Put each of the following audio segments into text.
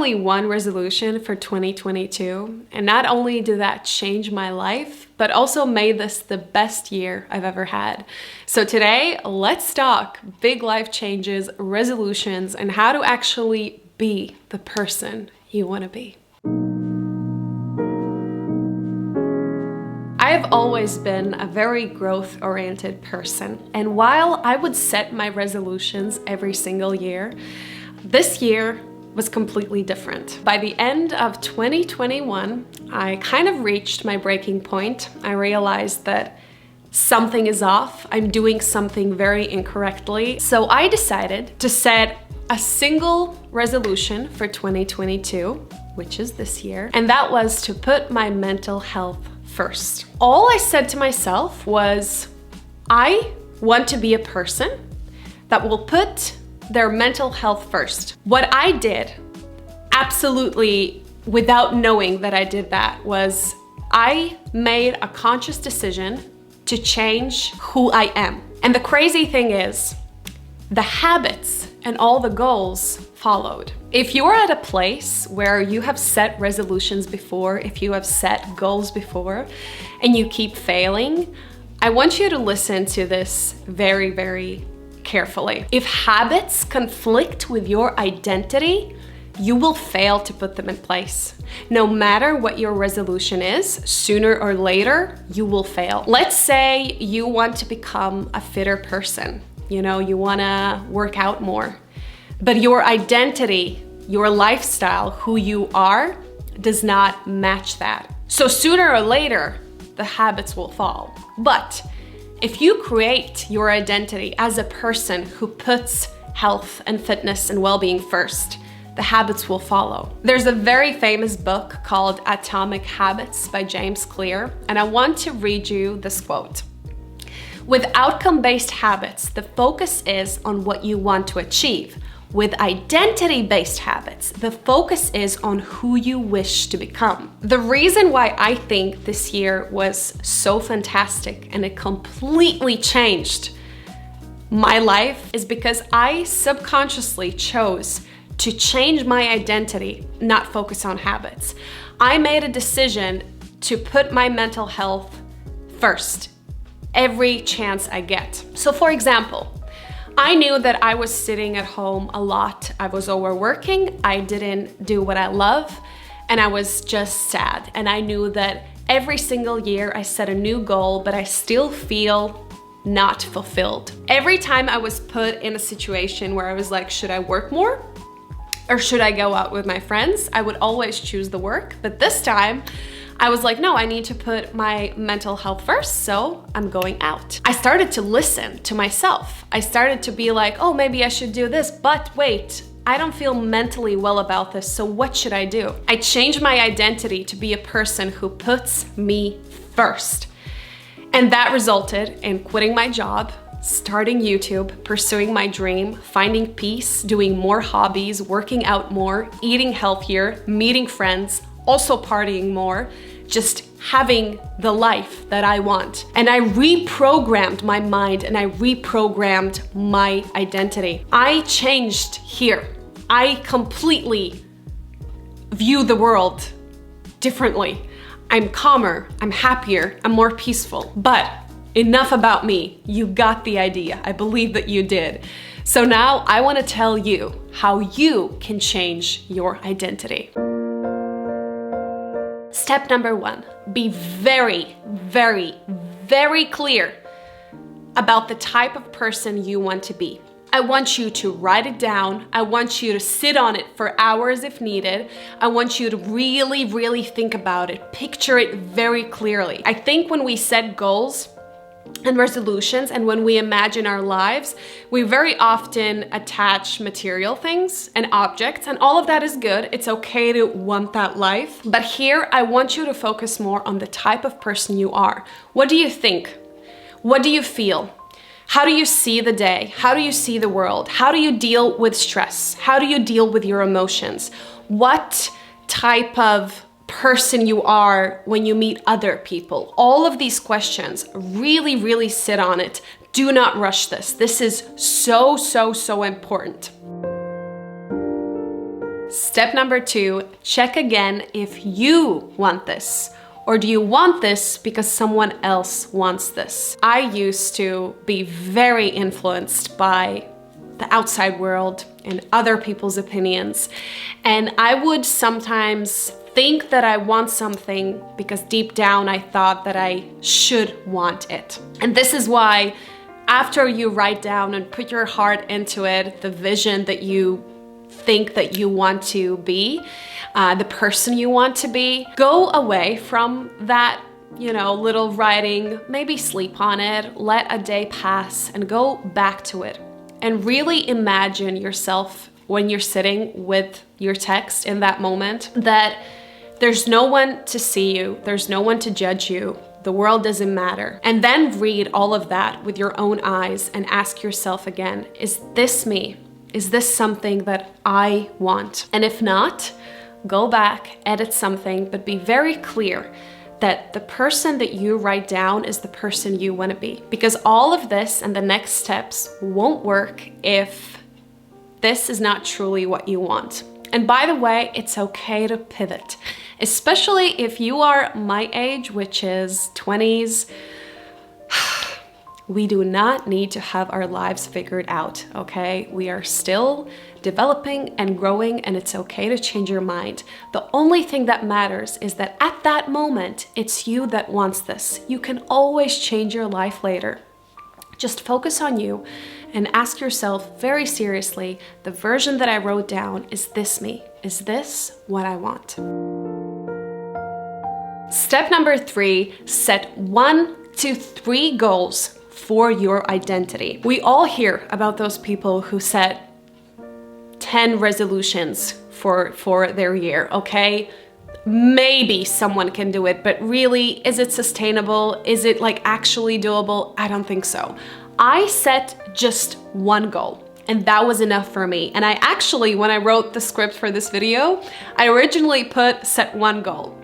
only one resolution for 2022, and not only did that change my life, but also made this the best year I've ever had. So today, let's talk big life changes, resolutions, and how to actually be the person you want to be. I've always been a very growth-oriented person, and while I would set my resolutions every single year, this year was completely different. By the end of 2021, I kind of reached my breaking point. I realized that something is off. I'm doing something very incorrectly. So I decided to set a single resolution for 2022, which is this year, and that was to put my mental health first. All I said to myself was, I want to be a person that will put their mental health first. What I did, absolutely without knowing that I did that, was I made a conscious decision to change who I am. And the crazy thing is, the habits and all the goals followed. If you're at a place where you have set resolutions before, if you have set goals before, and you keep failing, I want you to listen to this very, very carefully. If habits conflict with your identity, you will fail to put them in place. No matter what your resolution is, sooner or later, you will fail. Let's say you want to become a fitter person. You know, you wanna work out more, but your identity, your lifestyle, who you are, does not match that. So sooner or later, the habits will fall. But if you create your identity as a person who puts health and fitness and well-being first, the habits will follow. There's a very famous book called Atomic Habits by James Clear, and I want to read you this quote. With outcome-based habits, the focus is on what you want to achieve. With identity-based habits, the focus is on who you wish to become. The reason why I think this year was so fantastic and it completely changed my life is because I subconsciously chose to change my identity, not focus on habits. I made a decision to put my mental health first every chance I get. So for example, I knew that I was sitting at home a lot. I was overworking, I didn't do what I love, and I was just sad. And I knew that every single year I set a new goal, but I still feel not fulfilled. Every time I was put in a situation where I was like, should I work more? Or should I go out with my friends? I would always choose the work, but this time I was like, no, I need to put my mental health first, so I'm going out. I started to listen to myself. I started to be like, oh, maybe I should do this, but wait, I don't feel mentally well about this, so what should I do? I changed my identity to be a person who puts me first. And that resulted in quitting my job, starting YouTube, pursuing my dream, finding peace, doing more hobbies, working out more, eating healthier, meeting friends, also partying more, just having the life that I want. And I reprogrammed my mind and I reprogrammed my identity. I changed here. I completely view the world differently. I'm calmer, I'm happier, I'm more peaceful. But enough about me. You got the idea. I believe that you did. So now I want to tell you how you can change your identity. Step number 1, be very, very, very clear about the type of person you want to be. I want you to write it down. I want you to sit on it for hours if needed. I want you to really, really think about it. Picture it very clearly. I think when we set goals and resolutions and when we imagine our lives, we very often attach material things and objects, and all of that is good. It's okay to want that life. But here, I want you to focus more on the type of person you are. What do you think? What do you feel? How do you see the day? How do you see the world? How do you deal with stress? How do you deal with your emotions? What type of person you are when you meet other people? All of these questions, really, really sit on it. Do not rush this. This is so, so, so important. Step number 2, check again if you want this. Or do you want this because someone else wants this? I used to be very influenced by the outside world and other people's opinions. And I would sometimes think that I want something because deep down I thought that I should want it. And this is why after you write down and put your heart into it, the vision that you think that you want to be, the person you want to be, go away from that, little writing, maybe sleep on it, let a day pass and go back to it. And really imagine yourself when you're sitting with your text in that moment, that there's no one to see you, there's no one to judge you, the world doesn't matter. And then read all of that with your own eyes and ask yourself again, is this me? Is this something that I want? And if not, go back, edit something, but be very clear that the person that you write down is the person you want to be. Because all of this and the next steps won't work if this is not truly what you want. And by the way, it's okay to pivot, especially if you are my age, which is 20s. We do not need to have our lives figured out, okay? We are still developing and growing, and it's okay to change your mind. The only thing that matters is that at that moment, it's you that wants this. You can always change your life later. Just focus on you and ask yourself very seriously, the version that I wrote down, is this me? Is this what I want? Step number 3, set 1 to 3 goals for your identity. We all hear about those people who set 10 resolutions for their year, okay? Maybe someone can do it, but really, is it sustainable? Is it actually doable? I don't think so. I set just 1 goal, and that was enough for me. And I actually, when I wrote the script for this video, I originally put set 1 goal.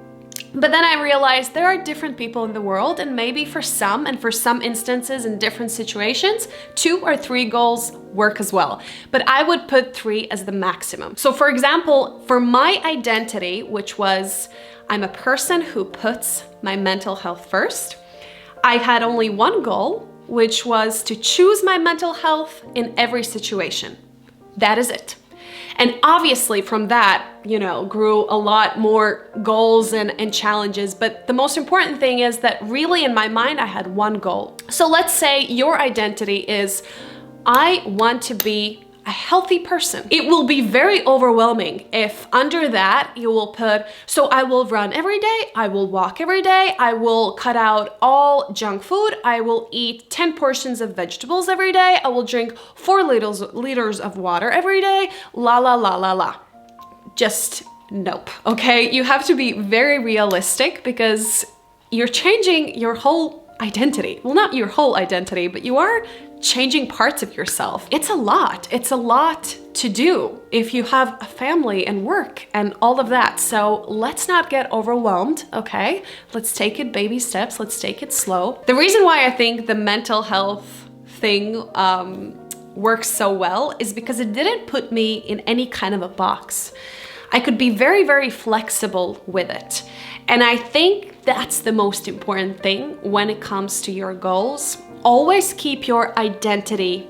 But then I realized there are different people in the world, and maybe for some instances in different situations, 2 or 3 goals work as well. But I would put 3 as the maximum. So for example, for my identity, which was I'm a person who puts my mental health first, I had only 1 goal, which was to choose my mental health in every situation. That is it. And obviously from that, grew a lot more goals and challenges. But the most important thing is that really in my mind, I had 1 goal. So let's say your identity is, I want to be a healthy person. It will be very overwhelming if under that you will put, so I will run every day, I will walk every day, I will cut out all junk food, I will eat 10 portions of vegetables every day, I will drink 4 liters of water every day, la la la la la. Just nope, okay? You have to be very realistic because you're changing your whole identity. Well, not your whole identity, but you are changing parts of yourself. It's a lot. It's a lot to do if you have a family and work and all of that. So let's not get overwhelmed, okay? Let's take it baby steps. Let's take it slow. The reason why I think the mental health thing works so well is because it didn't put me in any kind of a box. I could be very, very flexible with it. And I think that's the most important thing when it comes to your goals. Always keep your identity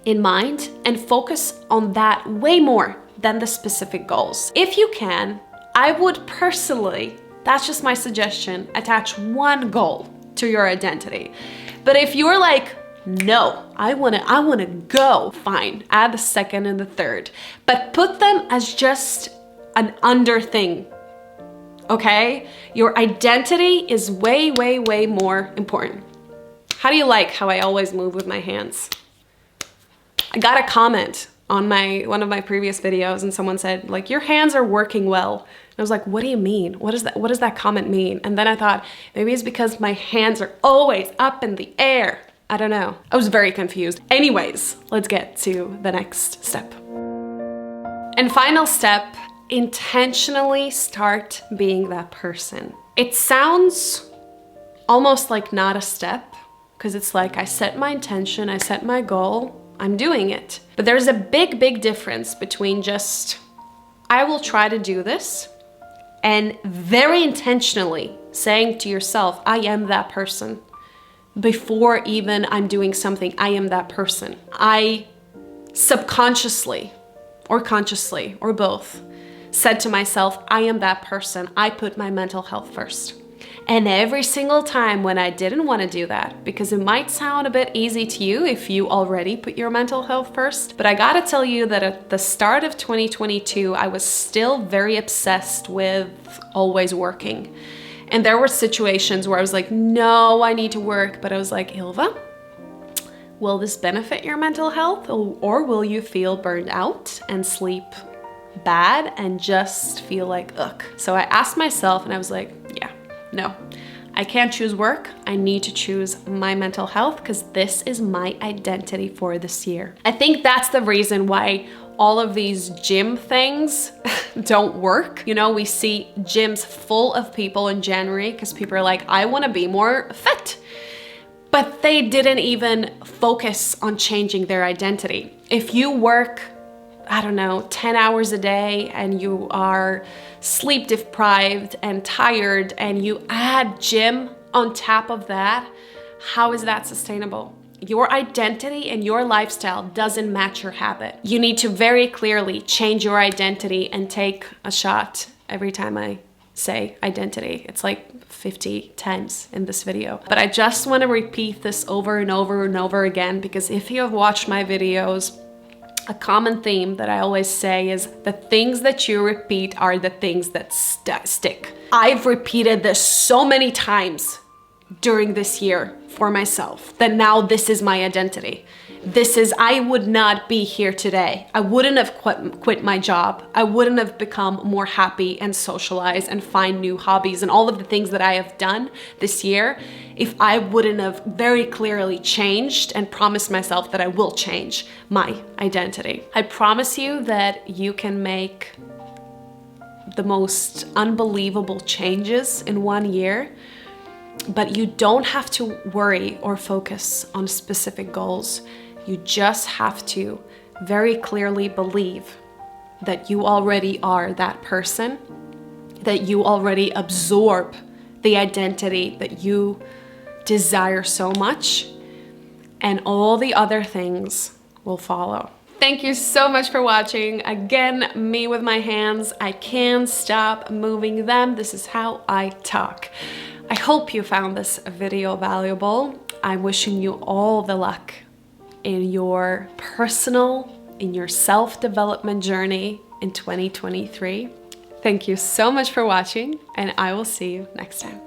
in mind and focus on that way more than the specific goals. If you can, I would personally, that's just my suggestion, attach 1 goal to your identity. But if you're like, no, I wanna go, fine, add the 2nd and the 3rd, but put them as just an under thing, okay? Your identity is way, way, way more important. How do you like how I always move with my hands? I got a comment on one of my previous videos and someone said, your hands are working well. And I was like, what do you mean? What does that comment mean? And then I thought, maybe it's because my hands are always up in the air. I don't know. I was very confused. Anyways, let's get to the next step. And final step, intentionally start being that person. It sounds almost like not a step, because it's like I set my intention, I set my goal, I'm doing it. But there's a big, big difference between just I will try to do this, and very intentionally saying to yourself, I am that person. Before even I'm doing something, I am that person. I subconsciously or consciously or both said to myself, I am that person. I put my mental health first. And every single time when I didn't want to do that, because it might sound a bit easy to you if you already put your mental health first, but I gotta tell you that at the start of 2022, I was still very obsessed with always working. And there were situations where I was like, no, I need to work. But I was like, Ylva, will this benefit your mental health, or will you feel burned out and sleep bad and just feel like, ugh? So I asked myself and I was like, yeah, no, I can't choose work. I need to choose my mental health because this is my identity for this year. I think that's the reason why all of these gym things don't work. You know, we see gyms full of people in January because people are like, I want to be more fit. But they didn't even focus on changing their identity. If you work, I don't know, 10 hours a day and you are sleep deprived and tired and you add gym on top of that, how is that sustainable? Your identity and your lifestyle doesn't match your habit. You need to very clearly change your identity and take a shot every time I say identity. It's like 50 times in this video. But I just want to repeat this over and over and over again, because if you have watched my videos, a common theme that I always say is the things that you repeat are the things that stick. I've repeated this so many times during this year for myself that now this is my identity. I would not be here today. I wouldn't have quit my job. I wouldn't have become more happy and socialize and find new hobbies and all of the things that I have done this year if I wouldn't have very clearly changed and promised myself that I will change my identity. I promise you that you can make the most unbelievable changes in 1 year, but you don't have to worry or focus on specific goals. You just have to very clearly believe that you already are that person, that you already absorb the identity that you desire so much, and all the other things will follow. Thank you so much for watching. Again, me with my hands, I can't stop moving them. This is how I talk. I hope you found this video valuable. I'm wishing you all the luck in your personal, in your self-development journey in 2023. Thank you so much for watching, and I will see you next time.